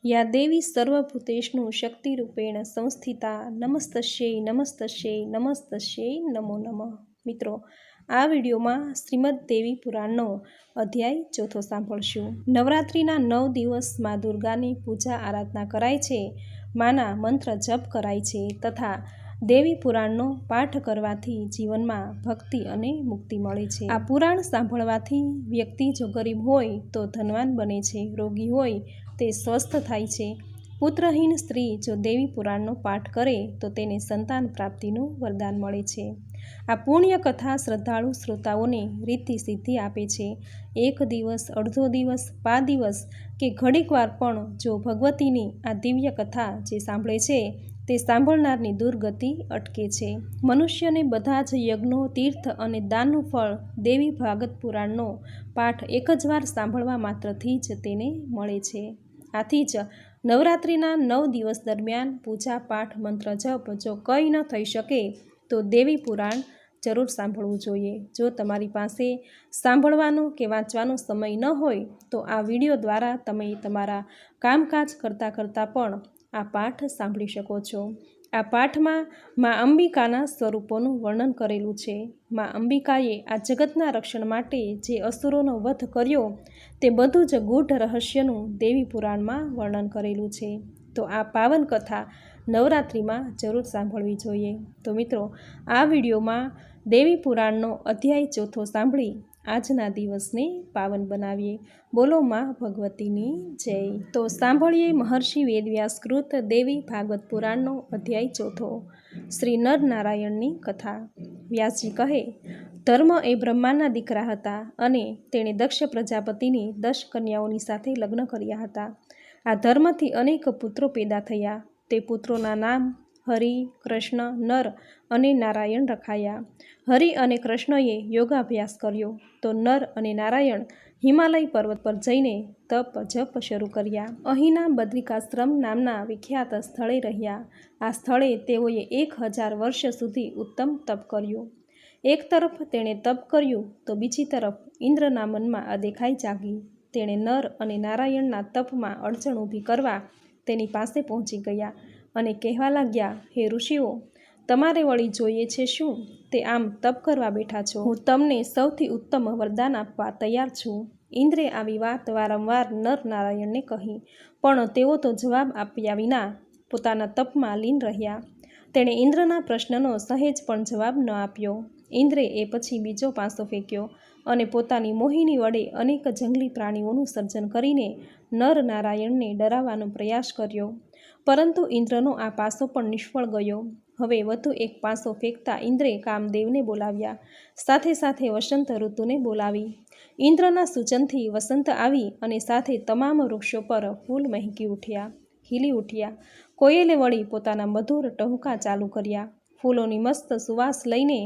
યા દેવી સર્વભૂતેષુ શક્તિરૂપેણ સંસ્થિતા નમસ્તસ્યૈ નમસ્તસ્યૈ નમસ્તસ્યૈ નમો નમઃ। મિત્રો, આ વિડીયોમાં શ્રીમદ દેવી પુરાણનો અધ્યાય ચોથો સાંભળશું। નવરાત્રિના 9 દિવસ મા દુર્ગાની પૂજા આરાધના કરાય છે, માના મંત્ર જપ કરાય છે તથા દેવી પુરાણનો પાઠ કરવાથી જીવનમાં ભક્તિ અને મુક્તિ મળે છે। આ પુરાણ સાંભળવાથી વ્યક્તિ જો ગરીબ હોય તો ધનવાન બને છે, રોગી હોય તે સ્વસ્થ થાય છે। પુત્રહીન સ્ત્રી જો દેવી પુરાણનો પાઠ કરે તો તેને સંતાન પ્રાપ્તિનું વરદાન મળે છે। આ પુણ્ય કથા શ્રદ્ધાળુ શ્રોતાઓને રીતિ સિદ્ધિ આપે છે। એક દિવસ, અડધો દિવસ, 5 દિવસ કે ઘડીકવાર પણ જો ભગવતીની આ દિવ્ય કથા જે સાંભળે છે તે સાંભળનારની દુર્ગતિ અટકે છે। મનુષ્યને બધા જ યજ્ઞો, તીર્થ અને દાનનું ફળ દેવી ભાગવત પુરાણનો પાઠ એક જ વાર સાંભળવા માત્રથી જ તેને મળે છે। આથી જ નવરાત્રિના 9 દિવસ દરમિયાન પૂજા પાઠ મંત્ર જપ જો કંઈ ન થઈ શકે તો દેવી પુરાણ જરૂર સાંભળવું જોઈએ। જો તમારી પાસે સાંભળવાનો કે વાંચવાનો સમય ન હોય તો આ વિડીયો દ્વારા તમે તમારા કામકાજ કરતાં પણ આ પાઠ સાંભળી શકો છો। આ પાઠમાં મા અંબિકાના સ્વરૂપોનું વર્ણન કરેલું છે। મા અંબિકાએ આ જગતના રક્ષણ માટે જે અસુરોનો વધ કર્યો તે બધું જ ગૂઢ રહસ્યનું દેવી પુરાણમાં વર્ણન કરેલું છે। તો આ પાવન કથા નવરાત્રિમાં જરૂર સાંભળવી જોઈએ। તો મિત્રો, આ વિડીયોમાં દેવી પુરાણનો અધ્યાય ચોથો સાંભળી આજના દિવસને પાવન બનાવીએ। બોલો મા ભગવતીની જય। તો સાંભળીએ મહર્ષિ વેદવ્યાસકૃત દેવી ભાગવત પુરાણનો અધ્યાય ચોથો, શ્રી નર નારાયણની કથા। વ્યાસજી કહે, ધર્મ એ બ્રહ્માના દીકરા હતા અને તેણે દક્ષ પ્રજાપતિની 10 કન્યાઓની સાથે લગ્ન કર્યા હતા। આ ધર્મથી અનેક પુત્રો પેદા થયા। તે પુત્રોના નામ હરિ, કૃષ્ણ, નર અને નારાયણ રખાયા। હરિ અને કૃષ્ણએ યોગાભ્યાસ કર્યો તો નર અને નારાયણ હિમાલય પર્વત પર જઈને તપ જપ શરૂ કર્યા। અહીંના બદ્રિકાશ્રમ નામના વિખ્યાત સ્થળે રહ્યા। આ સ્થળે તેઓએ 1000 વર્ષ સુધી ઉત્તમ તપ કર્યું। એક તરફ તેણે તપ કર્યું તો બીજી તરફ ઇન્દ્રના મનમાં અદેખાઈ જાગી। તેણે નર અને નારાયણના તપમાં અડચણ ઊભી કરવા તેની પાસે પહોંચી ગયા અને કહેવા લાગ્યા, હે ઋષિઓ, તમારે વળી જોઈએ છે શું? તે આમ તપ કરવા બેઠા છો? હું તમને સૌથી ઉત્તમ વરદાન આપવા તૈયાર છું। ઇન્દ્રે આવી વાત વારંવાર નર નારાયણને કહી, પણ તેઓ તો જવાબ આપ્યા વિના પોતાના તપમાં લીન રહ્યા। તેણે ઇન્દ્રના પ્રશ્નનો સહેજ પણ જવાબ ન આપ્યો। ઇન્દ્રે એ પછી બીજો પાસો ફેંક્યો અને પોતાની મોહિની વડે અનેક જંગલી પ્રાણીઓનું સર્જન કરીને નર નારાયણને ડરાવવાનો પ્રયાસ કર્યો, પરંતુ ઇન્દ્રનો આ પાસો પણ નિષ્ફળ ગયો। હવે વધુ એક પાસો ફેંકતા ઇન્દ્રે કામદેવને બોલાવ્યા, સાથે સાથે વસંત ઋતુને બોલાવી। ઇન્દ્રના સૂચનથી વસંત આવી અને સાથે તમામ વૃક્ષો પર ફૂલ મહેકી ઉઠ્યા, ખીલી ઉઠ્યા। કોયલે વળી પોતાના મધુર ટહુકા ચાલુ કર્યા। ફૂલોની મસ્ત સુવાસ લઈને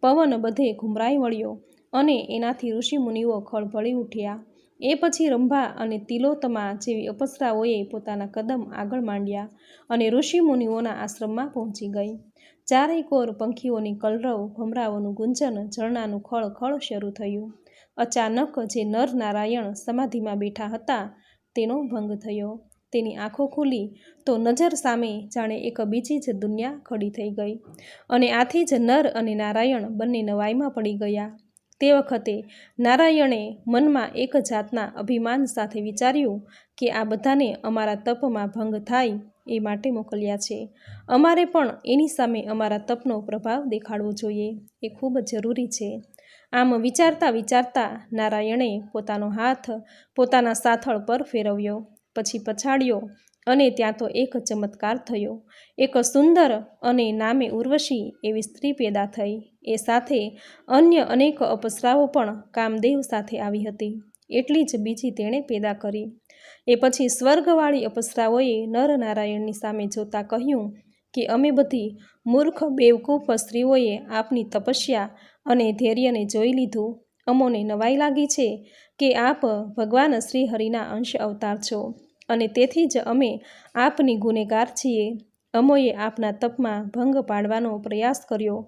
પવન બધે ઘુમરાઈ વળ્યો અને એનાથી ઋષિમુનિઓ ખળભળી ઉઠ્યા। એ પછી રંભા અને તિલોત્તમા જેવી અપ્સરાઓએ પોતાના કદમ આગળ માંડ્યા અને ઋષિમુનિઓના આશ્રમમાં પહોંચી ગઈ। ચારેય કોર પંખીઓની કલરવ, ભમરાઓનું ગુંજન, ઝરણાનું ખળ શરૂ થયું। અચાનક જે નર નારાયણ સમાધિમાં બેઠા હતા તેનો ભંગ થયો। તેની આંખો ખુલી તો નજર સામે જાણે એક બીજી જ દુનિયા ખડી થઈ ગઈ અને આથી જ નર અને નારાયણ બંને નવાઈમાં પડી ગયા। તે વખતે નારાયણે મનમાં એક જાતના અભિમાન સાથે વિચાર્યું કે આ બધાને અમારા તપમાં ભંગ થાય એ માટે મોકલ્યા છે। અમારે પણ એની સામે અમારા તપનો પ્રભાવ દેખાડવો જોઈએ, એ ખૂબ જરૂરી છે। આમ વિચારતા વિચારતા નારાયણે પોતાનો હાથ પોતાના સાથળ પર ફેરવ્યો, પછી પછાડ્યો અને ત્યાં તો એક ચમત્કાર થયો। એક સુંદર અને નામે ઉર્વશી એવી સ્ત્રી પેદા થઈ। એ સાથે અન્ય અનેક અપ્સરાઓ પણ કામદેવ સાથે આવી હતી, એટલી જ બીજી તેણે પેદા કરી। એ પછી સ્વર્ગવાળી અપ્સરાઓએ નર નારાયણની સામે જોતા કહ્યું કે અમે બધી મૂર્ખ બેવકૂફ સ્ત્રીઓએ આપની તપસ્યા અને ધૈર્યને જોઈ લીધું। અમોને નવાઈ લાગી છે કે આપ ભગવાન શ્રી હરિના અંશ અવતાર છો અને તેથી જ અમે આપની ગુનેગાર છીએ। અમોએ આપના તપમાં ભંગ પાડવાનો પ્રયાસ કર્યો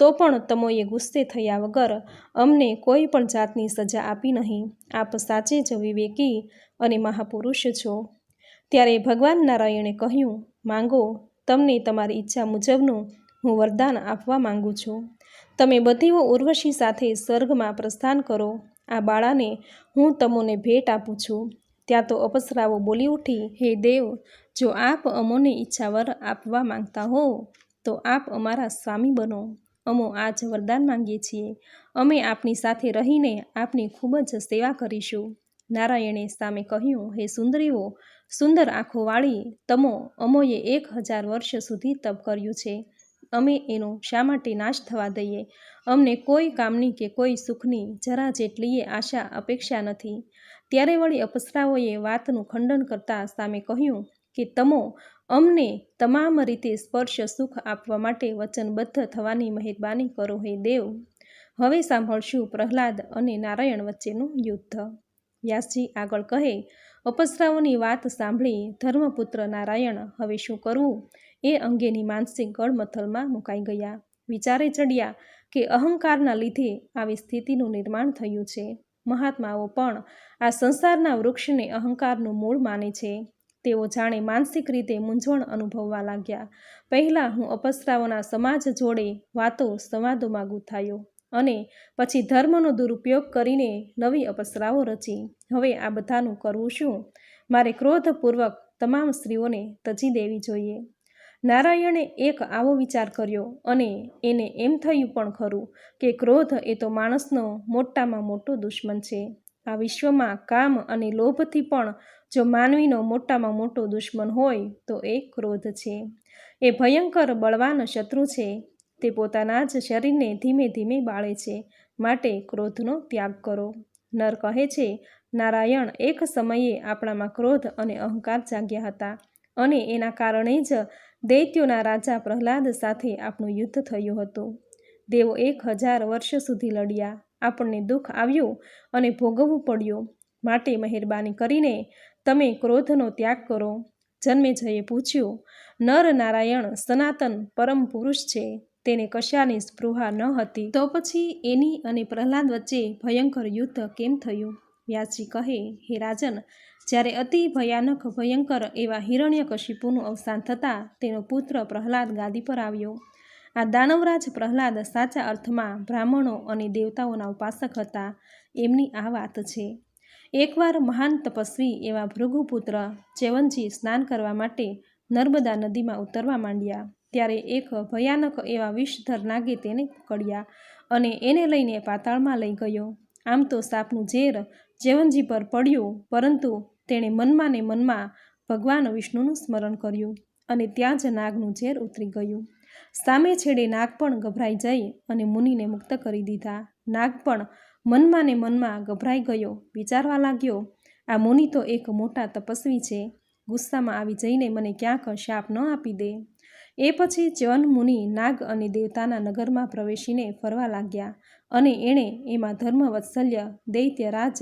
તો પણ તમોએ ગુસ્સે થયા વગર અમને કોઈ પણ જાતની સજા આપી નહીં। આપ સાચે જ વિવેકી અને મહાપુરુષ છો। ત્યારે ભગવાન નારાયણે કહ્યું, માંગો, તમને તમારી ઈચ્છા મુજબનું હું વરદાન આપવા માંગુ છું. તમે બધીઓ ઉર્વશી સાથે સ્વર્ગમાં પ્રસ્થાન કરો. આ બાળાને હું તમોને ભેટ આપું છું. ત્યાં તો અપ્સરાઓ બોલી ઉઠી, હે દેવ, જો આપ અમોને ઈચ્છાવર આપવા માંગતા હો તો આપ અમારા સ્વામી બનો. અમો આજ વરદાન માંગીએ છીએ. અમે આપની સાથે રહીને આપની ખૂબ જ સેવા કરીશું. નારાયણે સામે કહ્યું, હે સુંદરીઓ, સુંદર આંખોવાળી તમો, અમોએ 1000 વર્ષ સુધી તપ કર્યું છે. અમે એનો શા માટે નાશ થવા દઈએ? અમને કોઈ કામની કે કોઈ સુખની જરા જેટલીએ આશા અપેક્ષા નથી. ત્યારે વળી અપ્સરાઓએ વાતનું ખંડન કરતા સામે કહ્યું કે તમો અમને તમામ રીતે સ્પર્શ સુખ આપવા માટે વચનબદ્ધ થવાની મહેરબાની કરો હે દેવ. હવે સાંભળશું પ્રહલાદ અને નારાયણ વચ્ચેનું યુદ્ધ. વ્યાસજી આગળ કહે, અપ્સરાઓની વાત સાંભળી ધર્મપુત્ર નારાયણ હવે શું કરવું એ અંગેની માનસિક ગળમથલમાં મુકાઈ ગયા. વિચારે ચડ્યા કે અહંકારના લીધે આવી સ્થિતિનું નિર્માણ થયું છે. મહાત્માઓ પણ આ સંસારના વૃક્ષને અહંકારનું મૂળ માને છે. તેઓ જાણે માનસિક રીતે મૂંઝવણ અનુભવવા લાગ્યા. પહેલાં હું અપ્સરાઓના સમાજ જોડે વાતો સંવાદોમાં ગૂંથાયો અને પછી ધર્મનો દુરુપયોગ કરીને નવી અપ્સરાઓ રચી. હવે આ બધાનું કરવું શું? મારે ક્રોધપૂર્વક તમામ સ્ત્રીઓને તજી દેવી જોઈએ. નારાયણે એક આવો વિચાર કર્યો અને એને એમ થયું પણ ખરું કે ક્રોધ એ તો માણસનો મોટામાં મોટો દુશ્મન છે. આ વિશ્વમાં કામ અને લોભથી પણ જો માનવીનો મોટામાં મોટો દુશ્મન હોય તો એ ક્રોધ છે. એ ભયંકર બળવાન શત્રુ છે. તે પોતાના જ શરીરને ધીમે ધીમે બાળે છે. માટે ક્રોધનો ત્યાગ કરો. નર કહે છે, નારાયણ, એક સમયે આપણામાં ક્રોધ અને અહંકાર જાગ્યા હતા અને એના કારણે જ દૈત્યોના રાજા પ્રહલાદ સાથે આપણું યુદ્ધ થયું હતું. દેવો 1000 વર્ષ સુધી લડ્યા. આપણને દુઃખ આવ્યું અને ભોગવવું પડ્યું. માટે મહેરબાની કરીને તમે ક્રોધનો ત્યાગ કરો. જન્મેજયે પૂછ્યું, નર નારાયણ સનાતન પરમ પુરુષ છે, તેને કશાની સ્પૃહા ન હતી, તો પછી એની અને પ્રહલાદ વચ્ચે ભયંકર યુદ્ધ કેમ થયું? વ્યાસજી કહે, હે રાજન, જ્યારે અતિ ભયાનક ભયંકર એવા હિરણ્યકશિપુનું અવસાન થતાં તેનો પુત્ર પ્રહલાદ ગાદી પર આવ્યો. આ દાનવરાજ પ્રહલાદ સાચા અર્થમાં બ્રાહ્મણો અને દેવતાઓના ઉપાસક હતા. એમની આ વાત છે. એકવાર મહાન તપસ્વી એવા ભૃગુપુત્ર ચ્યવનજી સ્નાન કરવા માટે નર્મદા નદીમાં ઉતરવા માંડ્યા. ત્યારે એક ભયાનક એવા વિષધર નાગે તેને પકડ્યા અને એને લઈને પાતાળમાં લઈ ગયો. આમ તો સાપનું ઝેર ચ્યવનજી પર પડ્યું, પરંતુ તેણે મનમાં ને મનમાં ભગવાન વિષ્ણુનું સ્મરણ કર્યું અને ત્યાં જ નાગનું ઝેર ઉતરી ગયું. સામે છેડે નાગ પણ ગભરાઈ જઈ અને મુનિને મુક્ત કરી દીધા. નાગ પણ મનમાં ને મનમાં ગભરાઈ ગયો. વિચારવા લાગ્યો, આ મુનિ તો એક મોટા તપસ્વી છે. ગુસ્સામાં આવી જઈને મને ક્યાંક શાપ ન આપી દે. એ પછી ચ્યવન મુનિ નાગ અને દેવતાના નગરમાં પ્રવેશીને ફરવા લાગ્યા અને એણે એમાં ધર્મવત્સલ્ય દૈત્યરાજ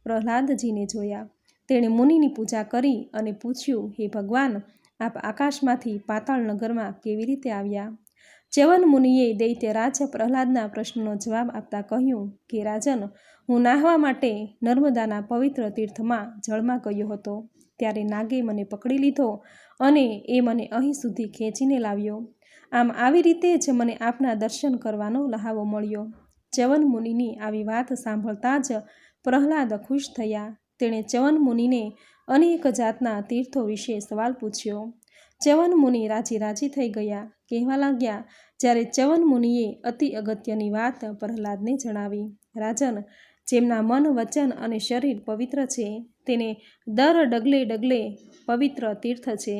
પ્રહલાદજીને જોયા. તેણે મુનિની પૂજા કરી અને પૂછ્યું, હે ભગવાન, આપ આકાશમાંથી પાતાળ નગરમાં કેવી રીતે આવ્યા? ચ્યવન મુનિએ દૈત્યરાજ પ્રહલાદના પ્રશ્નનો જવાબ આપતા કહ્યું કે રાજન, હું નાહવા માટે નર્મદાના પવિત્ર તીર્થમાં જળમાં ગયો હતો. ત્યારે નાગે મને પકડી લીધો અને એ મને અહીં સુધી ખેંચીને લાવ્યો. આમ આવી રીતે જ મને આપના દર્શન કરવાનો લહાવો મળ્યો. ચ્યવન મુનિની આવી વાત સાંભળતા જ પ્રહલાદ ખુશ થયા. તેણે ચ્યવન મુનિને અનેક જાતના તીર્થો વિશે સવાલ પૂછ્યો. ચ્યવન મુનિ રાજી રાજી થઈ ગયા. કહેવા લાગ્યા, જ્યારે ચ્યવન મુનિએ અતિ અગત્યની વાત પ્રહલાદને જણાવી. રાજન, જેમના મન, વચન અને શરીર પવિત્ર છે તેને દર ડગલે ડગલે પવિત્ર તીર્થ છે.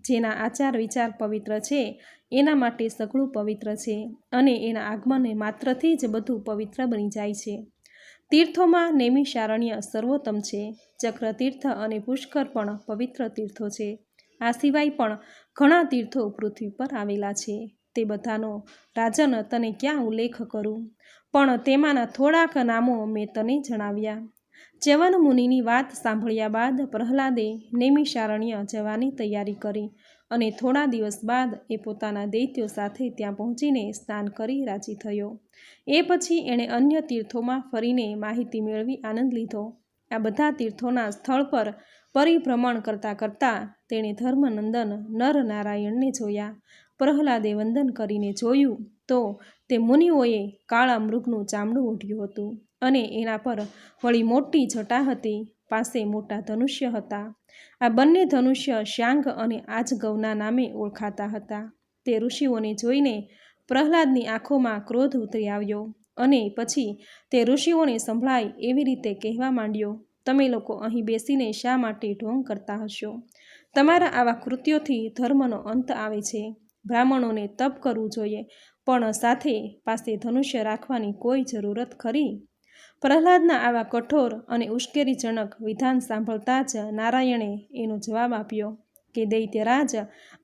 જેના આચાર વિચાર પવિત્ર છે એના માટે સઘળું પવિત્ર છે અને એના આગમન માત્રથી જ બધું પવિત્ર બની જાય છે. તીર્થોમાં નૈમિષારણ્ય સર્વોત્તમ છે. ચક્રતીર્થ અને પુષ્કર પણ પવિત્ર તીર્થો છે. આ સિવાય પણ ઘણા તીર્થો પૃથ્વી પર આવેલા છે. તે બધાનો રાજન તને ક્યાં ઉલ્લેખ કરું, પણ તેમાંના થોડાક નામો મેં તને જણાવ્યા. ચ્યવન મુનિની વાત સાંભળ્યા બાદ પ્રહલાદે નૈમિષારણ્ય જવાની તૈયારી કરી અને થોડા દિવસ બાદ એ પોતાના દૈત્યો સાથે ત્યાં પહોંચીને સ્નાન કરી રાજી થયો. એ પછી એણે અન્ય તીર્થોમાં ફરીને માહિતી મેળવી આનંદ લીધો. આ બધા તીર્થોના સ્થળ પર પરિભ્રમણ કરતાં કરતાં તેણે ધર્મનંદન નરનારાયણને જોયા. પ્રહલાદે વંદન કરીને જોયું તો તે મુનિઓએ કાળા મૃગનું ચામડું ઓઢ્યું હતું અને એના પર વળી મોટી જટા હતી. પાસે મોટા ધનુષ્ય હતા. આ બંને ધનુષ્ય શ્યાંગ અને આજગવના નામે ઓળખાતા હતા. તે ઋષિઓને જોઈને પ્રહલાદની આંખોમાં ક્રોધ ઉતરી આવ્યો અને પછી તે ઋષિઓને સંભળાય એવી રીતે કહેવા માંડ્યો, તમે લોકો અહીં બેસીને શા માટે ઢોંગ કરતા હશો? તમારા આવા કૃત્યોથી ધર્મનો અંત આવે છે. બ્રાહ્મણોને તપ કરવું જોઈએ, પણ સાથે પાસે ધનુષ્ય રાખવાની કોઈ જરૂરત ખરી? પ્રહલાદના આવા કઠોર અને ઉશ્કેરીજનક વિધાન સાંભળતા જ નારાયણે એનો જવાબ આપ્યો કે દૈત્યરાજ,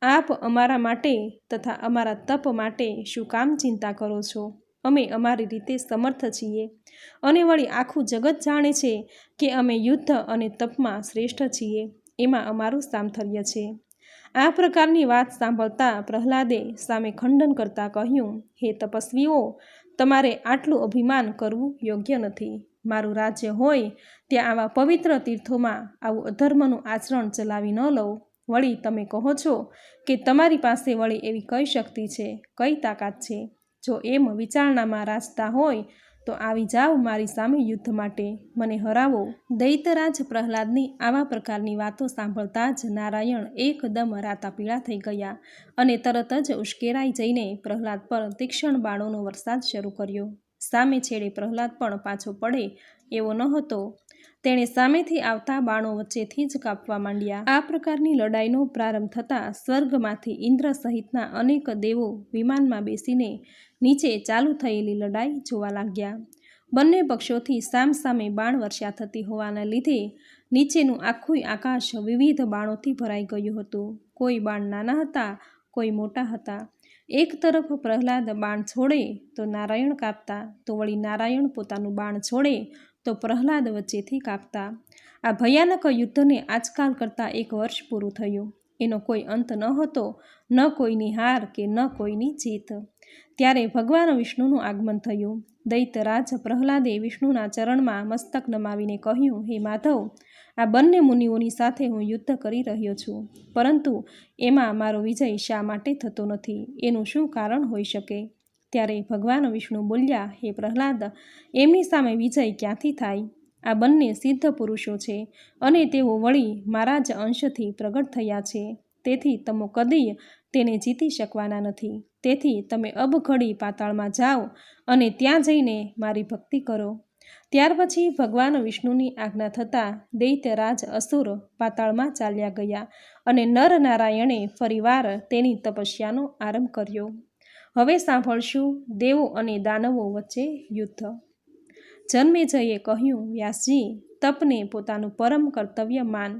આપ અમારા માટે તથા અમારા તપ માટે શું કામ ચિંતા કરો છો? અમે અમારી રીતે સમર્થ છીએ અને વળી આખું જગત જાણે છે કે અમે યુદ્ધ અને તપમાં શ્રેષ્ઠ છીએ. એમાં અમારું સામર્થ્ય છે. આ પ્રકારની વાત સાંભળતા પ્રહલાદે સામે ખંડન કરતાં કહ્યું, હે તપસ્વીઓ, તમારે આટલું અભિમાન કરવું યોગ્ય નથી. મારું રાજ્ય હોય ત્યાં આવા પવિત્ર તીર્થોમાં આવું અધર્મનું આચરણ ચલાવી ન લઉં. વળી તમે કહો છો કે તમારી પાસે વળી એવી કઈ શક્તિ છે, કઈ તાકાત છે? જો એમ વિચારણામાં રાજતા હોય તો આવી જાઓ મારી સામે યુદ્ધ માટે, મને હરાવો. દૈત્યરાજ પ્રહલાદની આવા પ્રકારની વાતો સાંભળતા જ નારાયણ એકદમ રાતાપીળા થઈ ગયા અને તરત જ ઉશ્કેરાઈ જઈને પ્રહલાદ પર તીક્ષ્ણ બાણોનો વરસાદ શરૂ કર્યો. સામે છેડે પ્રહલાદ પણ પાછો પડે એવો ન હતો. તેણે સામેથી આવતા બાણો વચ્ચેથી જ કાપવા માંડ્યા. આ પ્રકારની લડાઈનો પ્રારંભ થતાં સ્વર્ગમાંથી ઇન્દ્ર સહિતના અનેક દેવો વિમાનમાં બેસીને નીચે ચાલુ થયેલી લડાઈ જોવા લાગ્યા. બંને પક્ષોથી સામસામે બાણ વર્ષા થતી હોવાને લીધે નીચેનું આખું આકાશ વિવિધ બાણોથી ભરાઈ ગયું હતું. કોઈ બાણ નાના હતા, કોઈ મોટા હતા. એક તરફ પ્રહલાદ બાણ છોડે તો નારાયણ કાપતા, તો વળી નારાયણ પોતાનું બાણ છોડે તો પ્રહલાદ વચ્ચેથી કાપતા. આ ભયાનક યુદ્ધને આજકાલ કરતાં 1 વર્ષ પૂરું થયું. એનો કોઈ અંત ન હતો, ન કોઈની હાર કે ન કોઈની જીત. ત્યારે ભગવાન વિષ્ણુનું આગમન થયું. દૈત્યરાજ પ્રહલાદે વિષ્ણુના ચરણમાં મસ્તક નમાવીને કહ્યું, હે માધવ, આ બંને મુનિઓની સાથે હું યુદ્ધ કરી રહ્યો છું, પરંતુ એમાં મારો વિજય શા માટે થતો નથી? એનું શું કારણ હોઈ શકે? ત્યારે ભગવાન વિષ્ણુ બોલ્યા, હે પ્રહલાદ, એમની સામે વિજય ક્યાંથી થાય? આ બંને સિદ્ધ પુરુષો છે અને તેઓ વળી મારા જ અંશથી પ્રગટ થયા છે. તેથી તમે કદી તેને જીતી શકવાના નથી. તેથી તમે અબઘડી પાતાળમાં જાઓ અને ત્યાં જઈને મારી ભક્તિ કરો. ત્યાર પછી ભગવાન વિષ્ણુની આજ્ઞા થતાં દૈત્યરાજ અસુર પાતાળમાં ચાલ્યા ગયા અને નરનારાયણે ફરીવાર તેની તપસ્યાનો આરંભ કર્યો. હવે સાંભળશું દેવો અને દાનવો વચ્ચે યુદ્ધ. જન્મેજયે કહ્યું, વ્યાસજી, તપને પોતાનું પરમ કર્તવ્ય માન.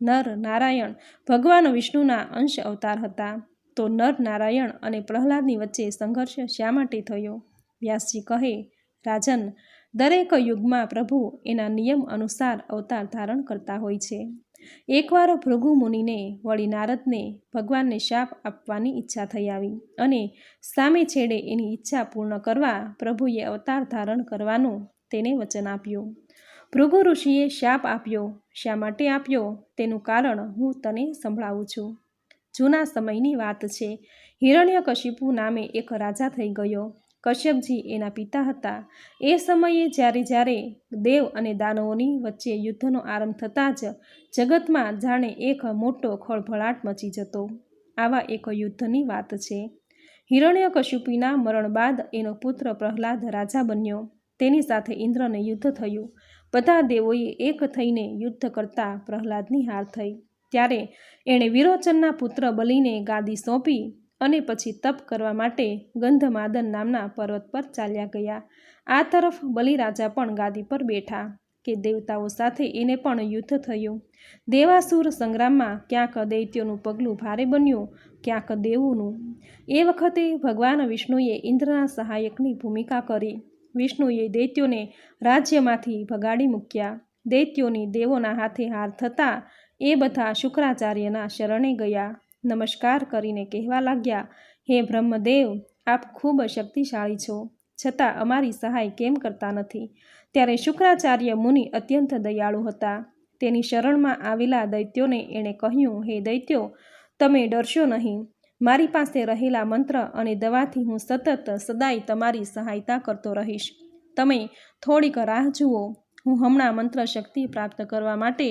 નર નારાયણ ભગવાન વિષ્ણુના અંશ અવતાર હતા. તો નર નારાયણ અને પ્રહલાદની વચ્ચે સંઘર્ષ શા માટે થયો? વ્યાસજી કહે, રાજન, દરેક યુગમાં પ્રભુ એના નિયમ અનુસાર અવતાર ધારણ કરતા હોય છે. એકવાર ભૃગુ મુનિને વળી નારદને ભગવાનને શાપ આપવાની ઈચ્છા થઈ આવી અને સામે છેડે એની ઈચ્છા પૂર્ણ કરવા પ્રભુએ અવતાર ધારણ કરવાનું તેને વચન આપ્યું. ભૃગુ ઋષિએ શાપ આપ્યો. શા માટે આપ્યો તેનું કારણ હું તને સંભળાવું છું. જૂના સમયની વાત છે. હિરણ્યકશિપુ નામે એક રાજા થઈ ગયો. કશ્યપજી એના પિતા હતા. એ સમયે જ્યારે દેવ અને દાનવોની વચ્ચે યુદ્ધનો આરંભ થતાં જ જગતમાં જાણે એક મોટો ખળભળાટ મચી જતો. આવા એક યુદ્ધની વાત છે. હિરણ્યકશિપુના મરણ બાદ એનો પુત્ર પ્રહલાદ રાજા બન્યો. તેની સાથે ઇન્દ્રને યુદ્ધ થયું. બધા દેવોએ એક થઈને યુદ્ધ કરતાં પ્રહલાદની હાર થઈ. ત્યારે એણે વિરોચનના પુત્ર બલિને ગાદી સોંપી અને પછી તપ કરવા માટે ગંધમાદન નામના પર્વત પર ચાલ્યા ગયા. આ તરફ બલિરાજા પણ ગાદી પર બેઠા કે દેવતાઓ સાથે એને પણ યુદ્ધ થયું. દેવાસુર સંગ્રામમાં ક્યાંક દૈત્યોનું પગલું ભારે બન્યું, ક્યાંક દેવોનું. એ વખતે ભગવાન વિષ્ણુએ ઇન્દ્રના સહાયકની ભૂમિકા કરી. વિષ્ણુએ દૈત્યોને રાજ્યમાંથી ભગાડી મૂક્યા. દૈત્યોની દેવોના હાથે હાર થતાં એ બધા શુક્રાચાર્યના શરણે ગયા. નમસ્કાર કરીને કહેવા લાગ્યા, હે બ્રહ્મદેવ, આપ ખૂબ શક્તિશાળી છો, છતાં અમારી સહાય કેમ કરતા નથી? ત્યારે શુક્રાચાર્ય મુનિ અત્યંત દયાળુ હતા. તેની શરણમાં આવેલા દૈત્યોને એણે કહ્યું, હે દૈત્યો, તમે ડરશો નહીં. મારી પાસે રહેલા મંત્ર અને દવાથી હું સતત સદાય તમારી સહાયતા કરતો રહીશ. તમે થોડીક રાહ જુઓ. હું હમણાં મંત્ર શક્તિ પ્રાપ્ત કરવા માટે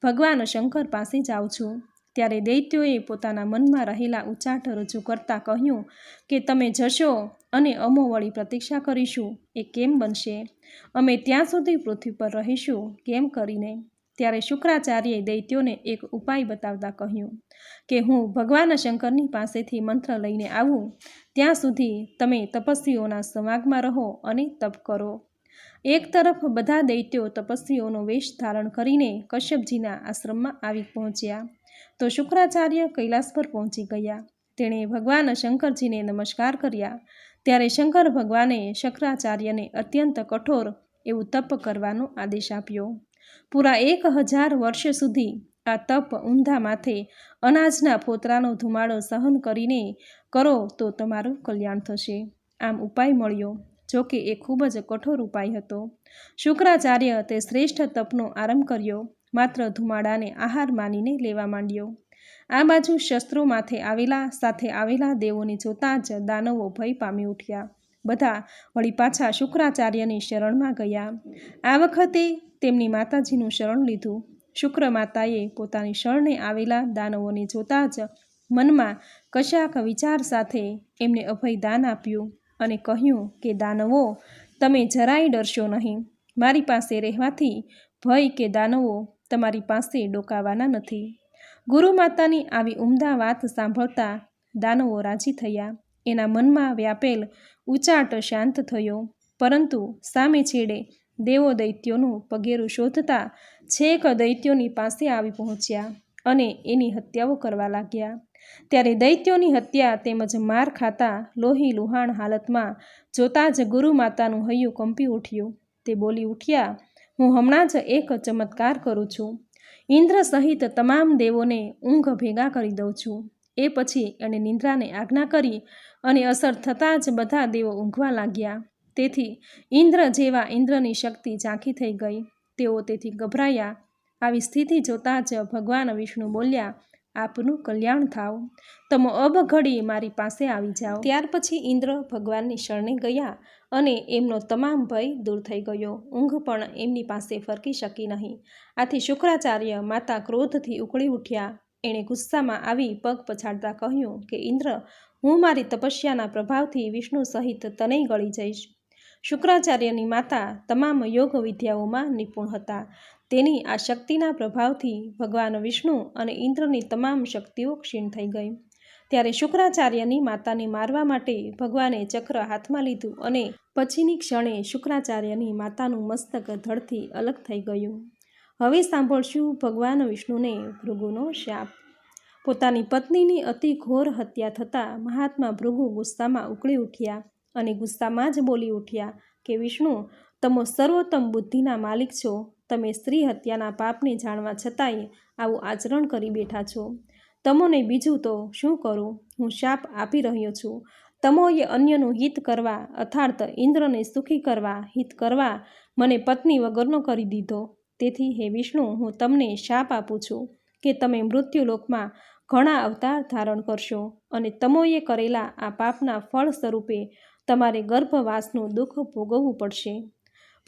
ભગવાન શંકર પાસે જાઉં છું. ત્યારે દૈત્યોએ પોતાના મનમાં રહેલા ઉચાટ રજૂ કરતાં કહ્યું કે તમે જશો અને અમો વળી પ્રતીક્ષા કરીશું એ કેમ બનશે? અમે ત્યાં સુધી પૃથ્વી પર રહીશું કેમ કરીને? ત્યારે શુક્રાચાર્યએ દૈત્યોને એક ઉપાય બતાવતા કહ્યું કે હું ભગવાન શંકરની પાસેથી મંત્ર લઈને આવું ત્યાં સુધી તમે તપસ્વીઓના સંવાગમાં રહો અને તપ કરો. એક તરફ બધા દૈત્યો તપસ્વીઓનો વેશ ધારણ કરીને કશ્યપજીના આશ્રમમાં આવી પહોંચ્યા તો શુક્રાચાર્ય કૈલાસ પર પહોંચી ગયા. તેણે ભગવાન શંકરજીને નમસ્કાર કર્યા. ત્યારે શંકર ભગવાને શુક્રાચાર્યને અત્યંત કઠોર એવું તપ કરવાનો આદેશ આપ્યો. પૂરા 1000 વર્ષ સુધી આ તપ ઊંધા માથે અનાજના ફોતરાનો ધુમાડો સહન કરીને કરો તો તમારું કલ્યાણ થશે. આમ ઉપાય મળ્યો. જોકે એ ખૂબ જ કઠોર ઉપાય હતો. શુક્રાચાર્ય તે શ્રેષ્ઠ તપનો આરંભ કર્યો. માત્ર ધુમાડાને આહાર માનીને લેવા માંડ્યો. આ બાજુ શસ્ત્રો માથે સાથે આવેલા દેવોને જોતાં જ દાનવો ભય પામી ઉઠ્યા. બધા વળી પાછા શુક્રાચાર્યની શરણમાં ગયા. આ વખતે તેમની માતાજીનું શરણ લીધું. શુક્ર માતાએ પોતાની શરણે આવેલા દાનવોને જોતાં જ મનમાં કશાક વિચાર સાથે એમને અભયદાન આપ્યું અને કહ્યું કે દાનવો, તમે જરાય ડરશો નહીં. મારી પાસે રહેવાથી ભય કે દાનવો તમારી પાસે ડોકાવાના નથી. ગુરુ માતાની આવી ઉમદા વાત સાંભળતા દાનવો રાજી થયા. એના મનમાં વ્યાપેલ ઉચાટ શાંત થયો. પરંતુ સામે છેડે દેવો દૈત્યોનું પગેરું શોધતા છેક દૈત્યોની પાસે આવી પહોંચ્યા અને એની હત્યાઓ કરવા લાગ્યા. ત્યારે દૈત્યોની હત્યા તેમજ માર ખાતા લોહી લુહાણ હાલતમાં જોતાં જ ગુરુ માતાનું હૈયું કંપી ઉઠ્યું. તે બોલી ઉઠ્યા, હું હમણાં જ એક ચમત્કાર કરું છું. ઇન્દ્ર સહિત તમામ દેવોને ઊંઘ ભેગા કરી દઉં છું. એ પછી એણે નિંદ્રાને આજ્ઞા કરી અને અસર થતાં જ બધા દેવો ઊંઘવા લાગ્યા. તેથી ઇન્દ્ર જેવા ઇન્દ્રની શક્તિ ઝાંખી થઈ ગઈ. તેઓ તેથી ગભરાયા. આવી સ્થિતિ જોતાં જ ભગવાન વિષ્ણુ બોલ્યા, આપનું કલ્યાણ થાવ. તમે અબ ઘડી મારી પાસે આવી જાઓ. ત્યાર પછી ઇન્દ્ર ભગવાનની શરણે ગયા અને એમનો તમામ ભય દૂર થઈ ગયો. ઊંઘ પણ એમની પાસે ફરકી શકી નહીં. આથી શુક્રાચાર્ય માતા ક્રોધથી ઉકળી ઉઠ્યા. એણે ગુસ્સામાં આવી પગ પછાડતા કહ્યું કે ઇન્દ્ર, હું મારી તપસ્યાના પ્રભાવથી વિષ્ણુ સહિત તનેય ગળી જઈશ. શુક્રાચાર્યની માતા તમામ યોગ વિદ્યાઓમાં નિપુણ હતા. તેની આ શક્તિના પ્રભાવથી ભગવાન વિષ્ણુ અને ઇન્દ્રની તમામ શક્તિઓ ક્ષીણ થઈ ગઈ. ત્યારે શુક્રાચાર્યની માતાને મારવા માટે ભગવાને ચક્ર હાથમાં લીધું અને પછીની ક્ષણે શુક્રાચાર્યની માતાનું મસ્તક ધડથી અલગ થઈ ગયું. હવે સાંભળશું ભગવાન વિષ્ણુને ભૃગુનો શાપ. પોતાની પત્નીની અતિ ઘોર હત્યા થતાં મહાત્મા ભૃગુ ગુસ્સામાં ઉકળી ઉઠ્યા અને ગુસ્સામાં જ બોલી ઉઠ્યા કે વિષ્ણુ, તમે સર્વોત્તમ બુદ્ધિના માલિક છો. તમે સ્ત્રી હત્યાના પાપને જાણવા છતાંય આવું આચરણ કરી બેઠા છો. તમોને બીજું તો શું કરું? હું શાપ આપી રહ્યો છું. તમોએ અન્યનું હિત કરવા અર્થાત ઇન્દ્રને સુખી કરવા, હિત કરવા મને પત્ની વગરનો કરી દીધો. તેથી હે વિષ્ણુ, હું તમને શાપ આપું છું કે તમે મૃત્યુલોકમાં ઘણા અવતાર ધારણ કરશો અને તમોએ કરેલા આ પાપના ફળ સ્વરૂપે તમારે ગર્ભવાસનું દુઃખ ભોગવવું પડશે.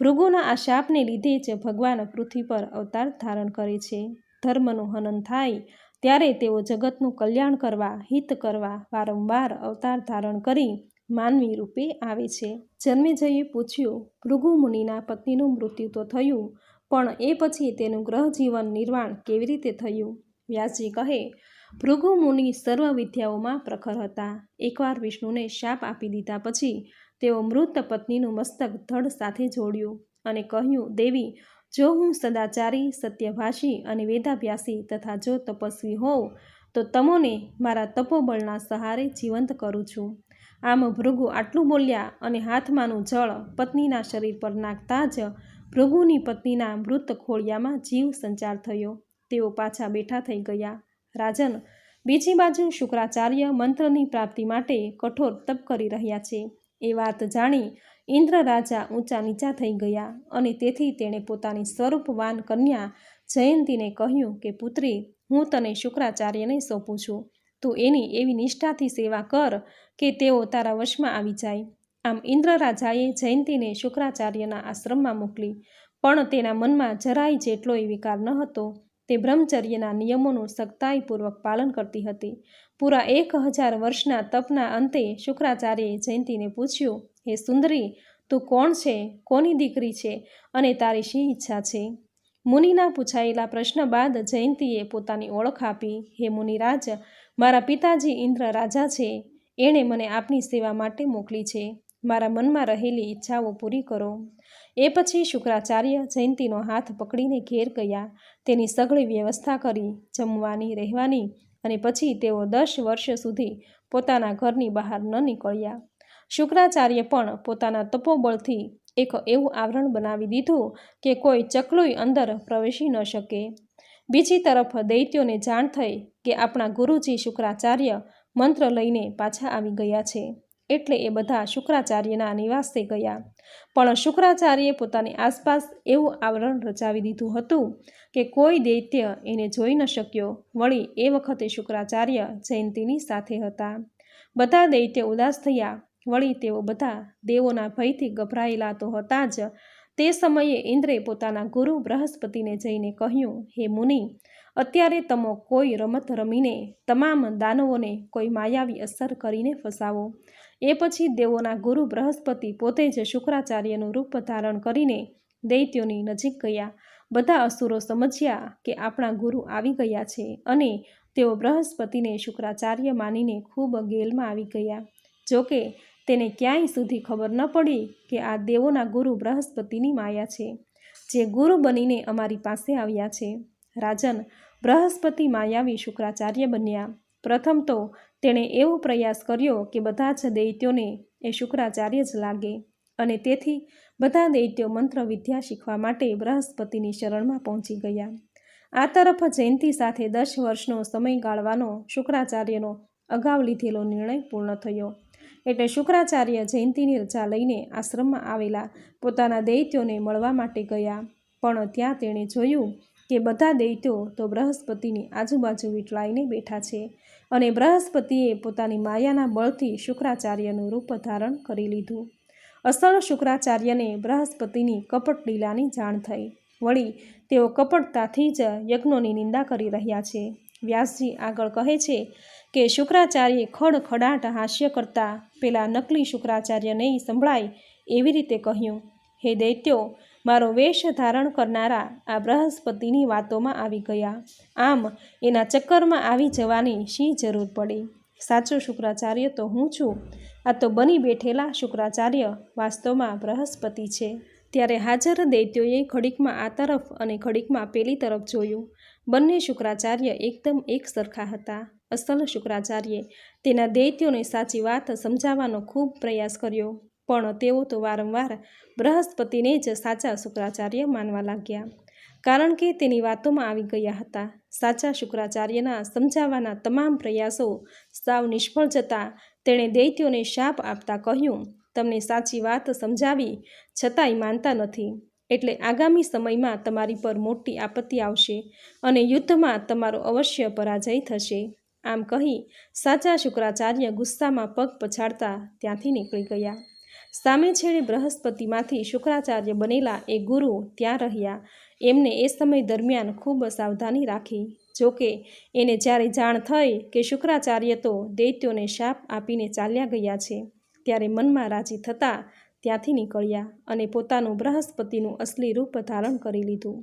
ભૃગુના આ શાપને લીધે જ ભગવાન પૃથ્વી પર અવતાર ધારણ કરે છે. ધર્મનું હનન થાય ત્યારે તેઓ જગતનું કલ્યાણ કરવા, હિત કરવા વારંવાર અવતાર ધારણ કરી માનવી રૂપે આવે છે. જન્મેજયે પૂછ્યું, ભૃગુ મુનિના પત્નીનું મૃત્યુ તો થયું, પણ એ પછી તેનું ગ્રહ જીવન નિર્વાણ કેવી રીતે થયું? વ્યાસજી કહે, ભૃગુ મુનિ સર્વ વિદ્યાઓમાં પ્રખર હતા. એકવાર વિષ્ણુને શાપ આપી દીધા પછી તેઓ મૃત પત્નીનું મસ્તક ધડ સાથે જોડ્યું અને કહ્યું, દેવી, જો હું સદાચારી, સત્યભાષી અને વેદાભ્યાસી તથા જો તપસ્વી હોઉં તો તમોને મારા તપોબળના સહારે જીવંત કરું છું. આમ ભૃગુ આટલું બોલ્યા અને હાથમાંનું જળ પત્નીના શરીર પર નાખતા જ ભૃગુની પત્નીના મૃત ખોળિયામાં જીવ સંચાર થયો. તેઓ પાછા બેઠા થઈ ગયા. રાજન, બીજી બાજુ શુક્રાચાર્ય મંત્રની પ્રાપ્તિ માટે કઠોર તપ કરી રહ્યા છે. એ વાત જાણી ઇન્દ્ર રાજા ઊંચા નીચા થઈ ગયા અને તેથી તેણે પોતાની સ્વરૂપવાન કન્યા જયંતીને કહ્યું કે પુત્રી, હું તને શુક્રાચાર્યને સોંપું છું. તું એની એવી નિષ્ઠાથી સેવા કર કે તેઓ તારા વશમાં આવી જાય. આમ ઇન્દ્ર રાજાએ જયંતીને શુક્રાચાર્યના આશ્રમમાં મોકલી, પણ તેના મનમાં જરાય જેટલોય વિકાર ન હતો. તે બ્રહ્મચર્યના નિયમોનું સખ્તાઈપૂર્વક પાલન કરતી હતી. પૂરા 1000 વર્ષના તપના અંતે શુક્રાચાર્યએ જયંતીને પૂછ્યું, હે સુંદરી, તું કોણ છે, કોની દીકરી છે અને તારી શી ઈચ્છા છે? મુનિના પૂછાયેલા પ્રશ્ન બાદ જયંતીએ પોતાની ઓળખ આપી. હે મુનિરાજ, મારા પિતાજી ઇન્દ્ર રાજા છે. એણે મને આપની સેવા માટે મોકલી છે. મારા મનમાં રહેલી ઈચ્છાઓ પૂરી કરો. એ પછી શુક્રાચાર્ય જયંતીનો હાથ પકડીને ઘેર ગયા. તેની સઘળી વ્યવસ્થા કરી, જમવાની, રહેવાની, અને પછી તેઓ 10 વર્ષ સુધી પોતાના ઘરની બહાર ન નીકળ્યા. શુક્રાચાર્ય પણ પોતાના તપોબળથી એક એવું આવરણ બનાવી દીધું કે કોઈ ચકલુય અંદર પ્રવેશી ન શકે. બીજી તરફ દૈત્યોને જાણ થઈ કે આપણા ગુરુજી શુક્રાચાર્ય મંત્ર લઈને પાછા આવી ગયા છે, એટલે એ બધા શુક્રાચાર્યના નિવાસે ગયા. પણ શુક્રાચાર્યે પોતાની આસપાસ એવું આવરણ રચાવી દીધું હતું કે કોઈ દૈત્ય એને જોઈ ન શક્યો. વળી એ વખતે શુક્રાચાર્ય જયંતીની સાથે હતા. બધા દૈત્ય ઉદાસ થયા. વળી તેઓ બધા દેવોના ભયથી ગભરાયેલા તો હતા જ. તે સમયે ઇન્દ્રે પોતાના ગુરુ બૃહસ્પતિને જઈને કહ્યું, હે મુનિ, અત્યારે તમો કોઈ રમત રમીને તમામ દાનવોને કોઈ માયાવી અસર કરીને ફસાવો. એ પછી દેવોના ગુરુ બૃહસ્પતિ પોતે જ શુક્રાચાર્યનું રૂપ ધારણ કરીને દૈત્યોની નજીક ગયા. બધા અસુરો સમજ્યા કે આપણા ગુરુ આવી ગયા છે અને તેઓ બૃહસ્પતિને શુક્રાચાર્ય માનીને ખૂબ ગેલમાં આવી ગયા. જોકે તેને ક્યાંય સુધી ખબર ન પડી કે આ દેવોના ગુરુ બૃહસ્પતિની માયા છે, જે ગુરુ બનીને અમારી પાસે આવ્યા છે. રાજન, બૃહસ્પતિ માયાવી શુક્રાચાર્ય બન્યા. પ્રથમ તો તેણે એવો પ્રયાસ કર્યો કે બધા જ દૈત્યોને એ શુક્રાચાર્ય જ લાગે, અને તેથી બધા દૈત્યો મંત્ર વિદ્યા શીખવા માટે બૃહસ્પતિની શરણમાં પહોંચી ગયા. આ તરફ જયંતી સાથે 10 વર્ષનો સમય ગાળવાનો શુક્રાચાર્યનો અગાઉ લીધેલો નિર્ણય પૂર્ણ થયો. એટલે શુક્રાચાર્ય જયંતીની રજા લઈને આશ્રમમાં આવેલા પોતાના દૈત્યોને મળવા માટે ગયા. પણ ત્યાં તેણે જોયું કે બધા દૈત્યો તો બૃહસ્પતિની આજુબાજુ વીંટળાઈને બેઠા છે, અને બૃહસ્પતિએ પોતાની માયાના બળથી શુક્રાચાર્યનું રૂપ ધારણ કરી લીધું. અસલ શુક્રાચાર્યને બૃહસ્પતિની કપટ લીલાની જાણ થઈ. વળી તેઓ કપટતાથી જ યજ્ઞોની નિંદા કરી રહ્યા છે. વ્યાસજી આગળ કહે છે કે શુક્રાચાર્યે ખડખડાટ હાસ્ય કરતા પેલા નકલી શુક્રાચાર્યને સંભળાય એવી રીતે કહ્યું, હે દૈત્યો, મારો વેશ ધારણ કરનારા આ બૃહસ્પતિની વાતોમાં આવી ગયા. આમ એના ચક્કરમાં આવી જવાની શી જરૂર પડી? સાચો શુક્રાચાર્ય તો હું છું. આ તો બની બેઠેલા શુક્રાચાર્ય વાસ્તવમાં બૃહસ્પતિ છે. ત્યારે હાજર દૈત્યોએ ઘડીકમાં આ તરફ અને ઘડીકમાં પેલી તરફ જોયું. બંને શુક્રાચાર્ય એકદમ એક સરખા હતા. અસલ શુક્રાચાર્યે તેના દૈત્યોને સાચી વાત સમજાવવાનો ખૂબ પ્રયાસ કર્યો, પણ તેઓ તો વારંવાર બૃહસ્પતિને જ સાચા શુક્રાચાર્ય માનવા લાગ્યા, કારણ કે તેની વાતોમાં આવી ગયા હતા. સાચા શુક્રાચાર્યના સમજાવવાના તમામ પ્રયાસો સાવ નિષ્ફળ જતા તેણે દૈત્યોને શાપ આપતા કહ્યું, તમને સાચી વાત સમજાવી છતાંય માનતા નથી, એટલે આગામી સમયમાં તમારી પર મોટી આપત્તિ આવશે અને યુદ્ધમાં તમારો અવશ્ય પરાજય થશે. આમ કહી સાચા શુક્રાચાર્ય ગુસ્સામાં પગ પછાડતા ત્યાંથી નીકળી ગયા. સામે છેડે બૃહસ્પતિમાંથી શુક્રાચાર્ય બનેલા એ ગુરુ ત્યાં રહ્યા. એમને એ સમય દરમિયાન ખૂબ સાવધાની રાખી. જોકે એને જ્યારે જાણ થઈ કે શુક્રાચાર્ય તો દૈત્યોને શાપ આપીને ચાલ્યા ગયા છે, ત્યારે મનમાં રાજી થતાં ત્યાંથી નીકળ્યા અને પોતાનું બૃહસ્પતિનું અસલી રૂપ ધારણ કરી લીધું,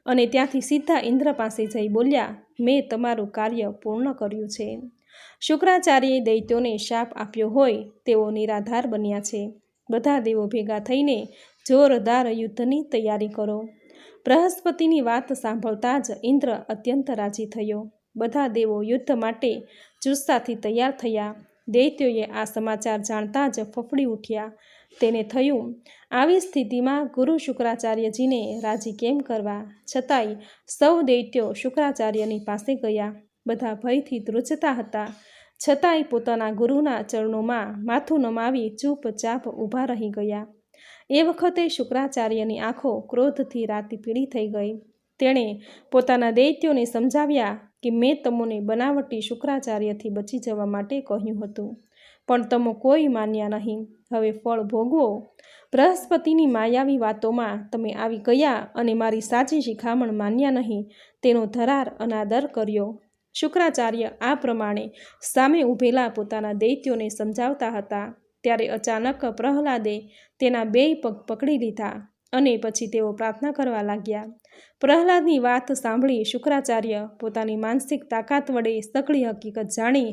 અને ત્યાંથી સીધા ઇન્દ્ર પાસે જઈ બોલ્યા, મેં તમારું કાર્ય પૂર્ણ કર્યું છે. શુક્રાચાર્યએ દૈત્યોને શાપ આપ્યો હોય તેઓ નિરાધાર બન્યા છે. બધા દેવો ભેગા થઈને જોરદાર યુદ્ધની તૈયારી કરો. બૃહસ્પતિની વાત સાંભળતા જ ઇન્દ્ર અત્યંત રાજી થયો. બધા દેવો યુદ્ધ માટે જુસ્સાથી તૈયાર થયા. દૈત્યોએ આ સમાચાર જાણતા જ ફફડી ઉઠ્યા. તેને થયું, આવી સ્થિતિમાં ગુરુ શુક્રાચાર્યજીને રાજી કેમ કરવા? છતાંય સૌ દૈત્યો શુક્રાચાર્યની પાસે ગયા. બધા ભયથી ધ્રુજતા હતા, છતાંય પોતાના ગુરુના ચરણોમાં માથું નમાવી ચૂપચાપ ઊભા રહી ગયા. એ વખતે શુક્રાચાર્યની આંખો ક્રોધથી રાતી પીળી થઈ ગઈ. તેણે પોતાના દૈત્યોને સમજાવ્યા કે મેં તમોને બનાવટી શુક્રાચાર્યથી બચી જવા માટે કહ્યું હતું, પણ તમો કોઈ માન્યા નહીં. હવે ફળ ભોગવો. બૃહસ્પતિની માયાવી વાતોમાં તમે આવી ગયા અને મારી સાચી શિખામણ માન્યા નહીં, તેનો ધરાર અનાદર કર્યો. શુક્રાચાર્ય આ પ્રમાણે સામે ઊભેલા પોતાના દૈત્યોને સમજાવતા હતા, ત્યારે અચાનક પ્રહલાદે તેના 2 પગ પકડી લીધા અને પછી તેઓ પ્રાર્થના કરવા લાગ્યા. પ્રહલાદની વાત સાંભળી શુક્રાચાર્ય પોતાની માનસિક તાકાત વડે સઘળી હકીકત જાણી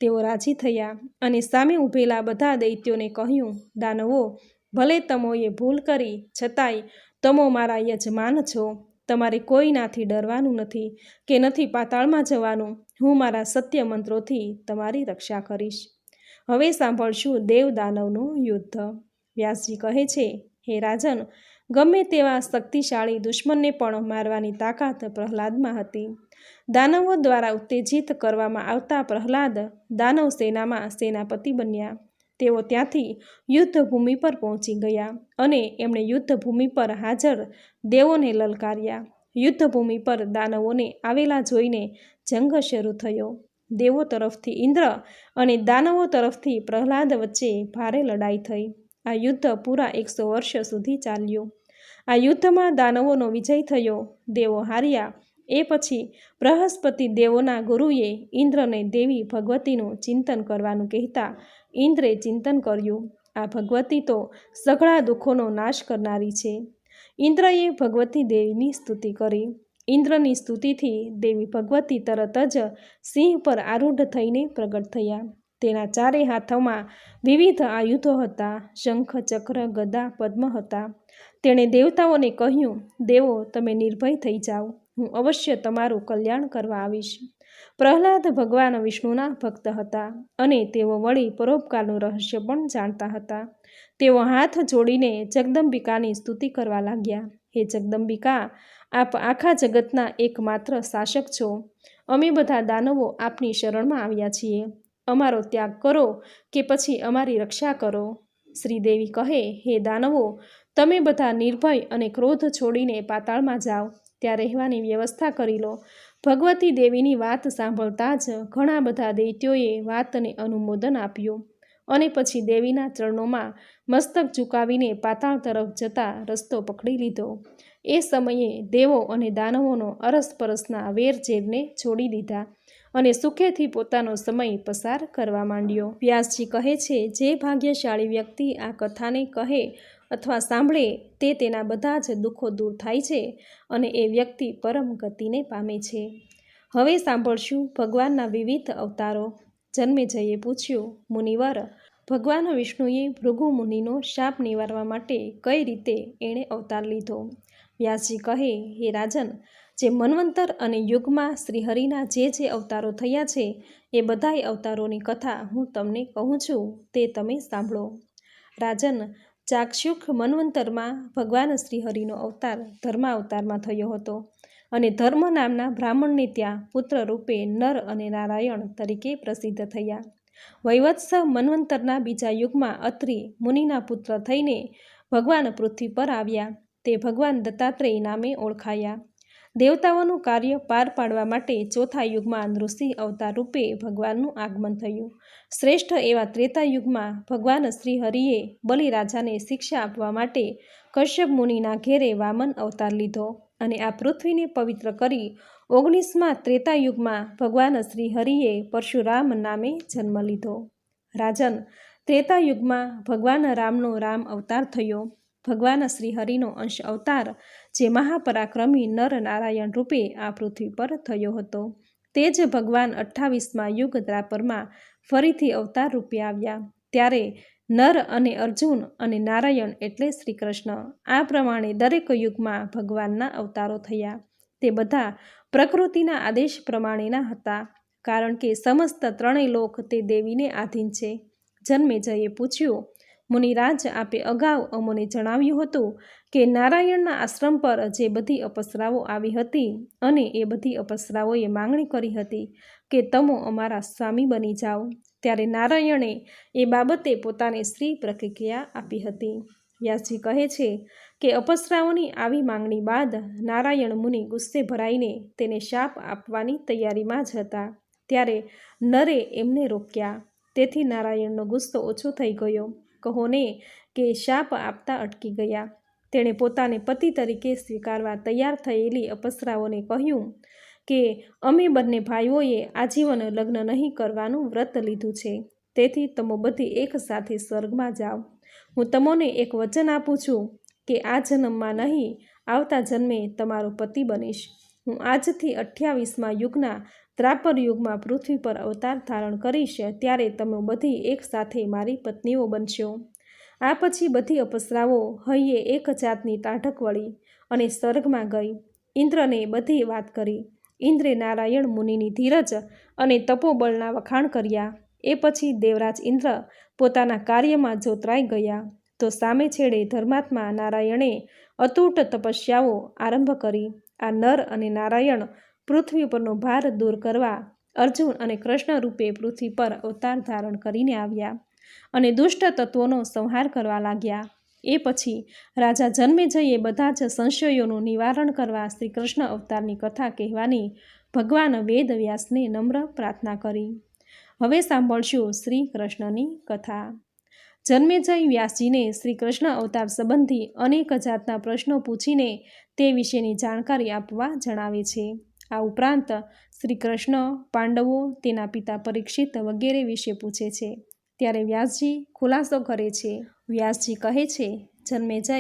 તેઓ રાજી થયા અને સામે ઊભેલા બધા દૈત્યોને કહ્યું, દાનવો, ભલે તમોએ ભૂલ કરી, છતાંય તમો મારા યજમાન છો. તમારે કોઈનાથી ડરવાનું નથી કે નથી પાતાળમાં જવાનું. હું મારા સત્ય મંત્રોથી તમારી રક્ષા કરીશ. હવે સાંભળશું દેવ દાનવનું યુદ્ધ. વ્યાસજી કહે છે, હે રાજન, ગમે તેવા શક્તિશાળી દુશ્મનને પણ મારવાની તાકાત પ્રહલાદમાં હતી. દાનવો દ્વારા ઉત્તેજિત કરવામાં આવતા પ્રહલાદ દાનવ સેનામાં સેનાપતિ બન્યા. તેઓ ત્યાંથી યુદ્ધભૂમિ પર પહોંચી ગયા અને એમણે યુદ્ધભૂમિ પર હાજર દેવોને લલકાર્યા. યુદ્ધભૂમિ પર દાનવોને આવેલા જોઈને જંગ શરૂ થયો. દેવો તરફથી ઇન્દ્ર અને દાનવો તરફથી પ્રહલાદ વચ્ચે ભારે લડાઈ થઈ. આ યુદ્ધ પૂરા 100 વર્ષ સુધી ચાલ્યું. આ યુદ્ધમાં દાનવોનો વિજય થયો, દેવો હાર્યા. એ પછી બૃહસ્પતિ દેવોના ગુરુએ ઇન્દ્રને દેવી ભગવતીનું ચિંતન કરવાનું કહેતા ઇન્દ્રે ચિંતન કર્યું. આ ભગવતી તો સઘળા દુઃખોનો નાશ કરનારી છે. ઇન્દ્રએ ભગવતી દેવીની સ્તુતિ કરી. ઇન્દ્રની સ્તુતિથી દેવી ભગવતી તરત જ સિંહ પર આરૂઢ થઈને પ્રગટ થયા. તેના 4 હાથોમાં વિવિધ આયુધો હતા, શંખ, ચક્ર, ગદા, પદ્મ હતા. તેણે દેવતાઓને કહ્યું, દેવો, તમે નિર્ભય થઈ જાઓ, હું અવશ્ય તમારું કલ્યાણ કરવા આવીશ. પ્રહલાદ ભગવાન વિષ્ણુના ભક્ત હતા અને તેઓ વળી પરોપકારનું રહસ્ય પણ જાણતા હતા. તેઓ હાથ જોડીને જગદંબિકાની સ્તુતિ કરવા લાગ્યા. હે જગદંબિકા, આપ આખા જગતના એકમાત્ર શાસક છો. અમે બધા દાનવો આપની શરણમાં આવ્યા છીએ. અમારો ત્યાગ કરો કે પછી અમારી રક્ષા કરો. શ્રીદેવી કહે, હે દાનવો, તમે બધા નિર્ભય અને ક્રોધ છોડીને પાતાળમાં જાઓ, ત્યાં રહેવાની વ્યવસ્થા કરી લો. ભગવતી દેવીની વાત સાંભળતા જ ઘણા બધા દૈત્યોએ વાતને અનુમોદન આપ્યું અને પછી દેવીના ચરણોમાં મસ્તક ઝુકાવીને પાતાળ તરફ જતા રસ્તો પકડી લીધો. એ સમયે દેવો અને દાનવોનો અરસપરસના વેરઝેરને છોડી દીધા અને સુખેથી પોતાનો સમય પસાર કરવા માંડ્યો. વ્યાસજી કહે છે, જે ભાગ્યશાળી વ્યક્તિ આ કથાને કહે અથવા સાંભળે તે તેના બધા જ દુઃખો દૂર થાય છે અને એ વ્યક્તિ પરમ ગતિને પામે છે. હવે સાંભળશું ભગવાનના વિવિધ અવતારો. જન્મેજયે પૂછ્યું, મુનિવર, ભગવાન વિષ્ણુએ ભૃગુ મુનિનો શાપ નિવારવા માટે કઈ રીતે એણે અવતાર લીધો? વ્યાસજી કહે, હે રાજન, જે મન્વંતર અને યુગમાં શ્રીહરિના જે અવતારો થયા છે એ બધાય અવતારોની કથા હું તમને કહું છું, તે તમે સાંભળો. રાજન, ચાક્ષુષ મન્વંતરમાં ભગવાન શ્રીહરિનો અવતાર ધર્માવતારમાં થયો હતો અને ધર્મ નામના બ્રાહ્મણને ત્યાં પુત્ર રૂપે નર અને નારાયણ તરીકે પ્રસિદ્ધ થયા. વૈવત્સ મન્વંતરના બીજા યુગમાં અત્રિ મુનિના પુત્ર થઈને ભગવાન પૃથ્વી પર આવ્યા. તે ભગવાન દત્તાત્રેય નામે ઓળખાયા. દેવતાઓનું કાર્ય પાર પાડવા માટે ચોથા યુગમાં નૃસિંહ અવતાર રૂપે ભગવાનનું આગમન થયું. શ્રેષ્ઠ એવા ત્રેતા યુગમાં ભગવાન શ્રી હરિએ બલિરાજાને શિક્ષા આપવા માટે કશ્યપ મુનિના ઘેરે વામન અવતાર લીધો અને આ પૃથ્વીને પવિત્ર કરી 19મા ત્રેતા યુગમાં ભગવાન શ્રી હરિએ પરશુરામ નામે જન્મ લીધો. રાજન, ત્રેતા યુગમાં ભગવાન રામનો રામ અવતાર થયો. ભગવાન શ્રી હરિનો અંશ અવતાર જે મહાપરાક્રમી નર નારાયણ રૂપે આ પૃથ્વી પર થયો હતો, તે જ ભગવાન 28મા યુગ દ્વાપરમાં ફરીથી અવતાર રૂપે આવ્યા. ત્યારે નર અને અર્જુન અને નારાયણ એટલે શ્રી કૃષ્ણ, આ પ્રમાણે દરેક યુગમાં ભગવાનના અવતારો થયા. તે બધા પ્રકૃતિના આદેશ પ્રમાણેના હતા, કારણ કે સમસ્ત 3 લોક તે દેવીને આધીન છે. જન્મેજયે પૂછ્યું, મુનિરાજ, આપે અગાઉ અમોને જણાવ્યું હતું કે નારાયણના આશ્રમ પર જે બધી અપસરાઓ આવી હતી અને એ બધી અપસરાઓએ માંગણી કરી હતી કે તમો અમારા સ્વામી બની જાઓ, ત્યારે નારાયણે એ બાબતે પોતાને શ્રી પ્રતિક્રિયા આપી હતી. વ્યાસજી કહે છે, કે અપ્સરાઓની આવી માંગણી બાદ નારાયણ મુનિ ગુસ્સે ભરાઈને તેને શાપ આપવાની તૈયારીમાં જ હતા, ત્યારે નરે એમને રોક્યા. તેથી નારાયણનો ગુસ્સો ઓછો થઈ ગયો. કહોને કે શાપ આપતા અટકી ગયા. તેણે પોતાને પતિ તરીકે સ્વીકારવા તૈયાર થયેલી અપ્સરાઓને કહ્યું કે અમે બંને ભાઈઓએ આજીવન લગ્ન નહીં કરવાનું વ્રત લીધું છે, તેથી તમે બધી એક સાથે સ્વર્ગમાં જાઓ. હું તમને એક વચન આપું છું કે આ જન્મમાં નહીં, આવતા જન્મે તમારો પતિ બનીશ. હું આજથી 28મા યુગના ત્રાપર યુગમાં પૃથ્વી પર અવતાર ધારણ કરીશ, ત્યારે તમે બધી એક સાથે મારી પત્નીઓ બનશો. આ પછી બધી અપ્સરાઓ હૈયે એક જાતની ટાઢક વળી અને સ્વર્ગમાં ગઈ. ઇન્દ્રને બધી વાત કરી. ઇન્દ્રે નારાયણ મુનિની ધીરજ અને તપોબળના વખાણ કર્યા. એ પછી દેવરાજ ઇન્દ્ર પોતાના કાર્યમાં જોતરાઈ ગયા. તો સામે છેડે ધર્માત્મા નારાયણે અતૂટ તપસ્યાઓ આરંભ કરી. આ નર અને નારાયણ પૃથ્વી પરનો ભાર દૂર કરવા અર્જુન અને કૃષ્ણ રૂપે પૃથ્વી પર અવતાર ધારણ કરીને આવ્યા અને દુષ્ટ તત્વોનો સંહાર કરવા લાગ્યા. એ પછી રાજા જન્મેજયે બધા જ સંશયોનું નિવારણ કરવા શ્રી કૃષ્ણ અવતારની કથા કહેવાની ભગવાન વેદવ્યાસને નમ્ર પ્રાર્થના કરી. હવે સાંભળશું શ્રી કૃષ્ણની કથા. જન્મેજય વ્યાસજીને શ્રી કૃષ્ણ અવતાર સંબંધી અનેક જાતના પ્રશ્નો પૂછીને તે વિશેની જાણકારી આપવા જણાવે છે. આ ઉપરાંત શ્રી કૃષ્ણ, પાંડવો, તેના પિતા પરીક્ષિત વગેરે વિશે પૂછે છે. ત્યારે વ્યાસજી ખુલાસો કરે છે. વ્યાસજી કહે છે, જન્મેજય,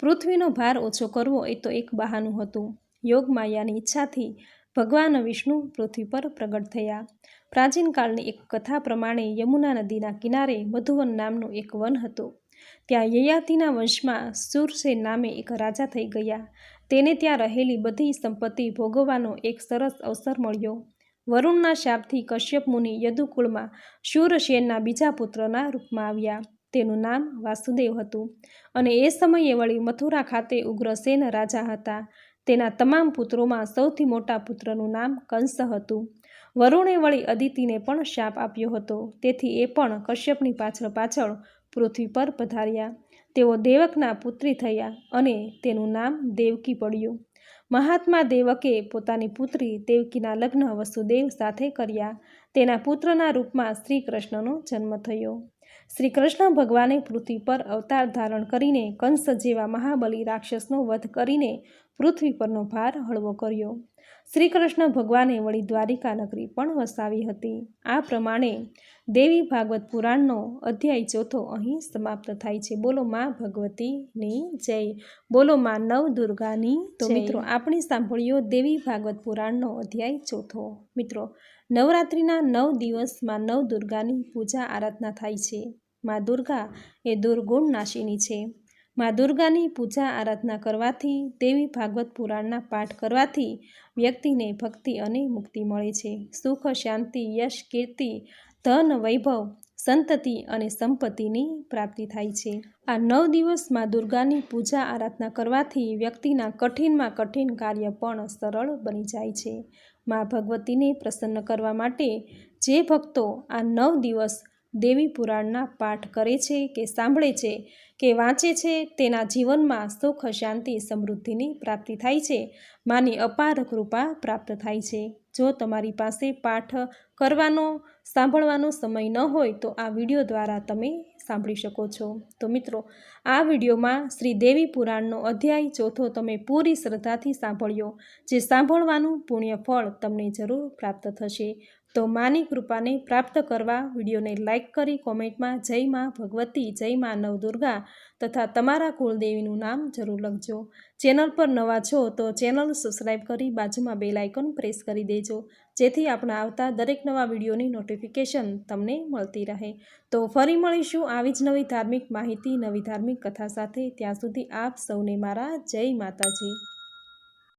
પૃથ્વીનો ભાર ઓછો કરવો એ તો એક બહાનું હતું. યોગ માયાની ઈચ્છાથી ભગવાન વિષ્ણુ પૃથ્વી પર પ્રગટ થયા. પ્રાચીન કાળની એક કથા પ્રમાણે યમુના નદીના કિનારે મધુવન નામનું એક વન હતું. ત્યાં યયાતિના વંશમાં શૂરસેન નામે એક રાજા થઈ ગયા. તેને ત્યાં રહેલી બધી સંપત્તિ ભોગવવાનો એક સરસ અવસર મળ્યો. વરુણના શાપથી કશ્યપ મુનિ યદુકુળમાં શૂરસેનના બીજા પુત્રના રૂપમાં આવ્યા. તેનું નામ વાસુદેવ હતું અને એ સમયે વળી મથુરા ખાતે ઉગ્રસેન રાજા હતા. તેના તમામ પુત્રોમાં સૌથી મોટા પુત્રનું નામ કંસ હતું. વરુણે વળી અદિતિને પણ શાપ આપ્યો હતો, તેથી એ પણ કશ્યપની પાછળ પાછળ પૃથ્વી પર પધાર્યા. તેઓ દેવકના પુત્રી થયા અને તેનું નામ દેવકી પડ્યું. મહાત્મા દેવકે પોતાની પુત્રી દેવકીના લગ્ન વસુદેવ સાથે કર્યા. તેના પુત્રના રૂપમાં શ્રી કૃષ્ણનો જન્મ થયો. શ્રી કૃષ્ણ ભગવાને પૃથ્વી પર અવતાર ધારણ કરીને કંસ જેવા મહાબલી રાક્ષસનો વધ કરીને પૃથ્વી પરનો ભાર હળવો કર્યો. શ્રી કૃષ્ણ ભગવાને વળી દ્વારિકા નગરી પણ વસાવી હતી. આ પ્રમાણે દેવી ભાગવત પુરાણનો અધ્યાય 4 અહીં સમાપ્ત થાય છે. બોલો મા ભગવતીની જય. બોલો મા નવદુર્ગાની જય. તો મિત્રો, આપણે સાંભળ્યો દેવી ભાગવત પુરાણનો અધ્યાય 4. મિત્રો, નવરાત્રિના 9 દિવસમાં નવદુર્ગાની પૂજા આરાધના થાય છે. મા દુર્ગા એ દુર્ગુણ નાશિની છે. મા દુર્ગાની પૂજા આરાધના કરવાથી, દેવી ભાગવત પુરાણના પાઠ કરવાથી વ્યક્તિને ભક્તિ અને મુક્તિ મળે છે. સુખ, શાંતિ, યશ, કીર્તિ, ધન, વૈભવ, સંતતિ અને સંપત્તિની પ્રાપ્તિ થાય છે. આ 9 દિવસ મા દુર્ગાની પૂજા આરાધના કરવાથી વ્યક્તિના કઠિનમાં કઠિન કાર્ય પણ સરળ બની જાય છે. મા ભગવતીને પ્રસન્ન કરવા માટે જે ભક્તો આ 9 દિવસ દેવી પુરાણના પાઠ કરે છે કે સાંભળે છે કે વાંચે છે, તેના જીવનમાં સુખ, શાંતિ, સમૃદ્ધિની પ્રાપ્તિ થાય છે. માની અપાર કૃપા પ્રાપ્ત થાય છે. જો તમારી પાસે પાઠ કરવાનો, સાંભળવાનો સમય ન હોય તો આ વિડીયો દ્વારા તમે સાંભળી શકો છો. તો મિત્રો, આ વિડીયોમાં શ્રી દેવી પુરાણનો અધ્યાય 4 તમે પૂરી શ્રદ્ધાથી સાંભળ્યો. જે સાંભળવાનું પુણ્ય ફળ તમને જરૂર પ્રાપ્ત થશે. તો માની કૃપાને પ્રાપ્ત કરવા વિડીયોને લાઇક કરી કોમેન્ટમાં જય મા ભગવતી, જય મા નવદુર્ગા તથા તમારા કુળદેવીનું નામ જરૂર લખજો. ચેનલ પર નવા છો તો ચેનલ સબસ્ક્રાઈબ કરી બાજુમાં બેલ આઇકોન પ્રેસ કરી દેજો, જેથી આપણા આવતા દરેક નવા વિડીયોની નોટિફિકેશન તમને મળતી રહે. તો ફરી મળીશું આવી જ નવી ધાર્મિક માહિતી, નવી ધાર્મિક કથા સાથે. ત્યાં સુધી આપ સૌને મારા જય માતાજી.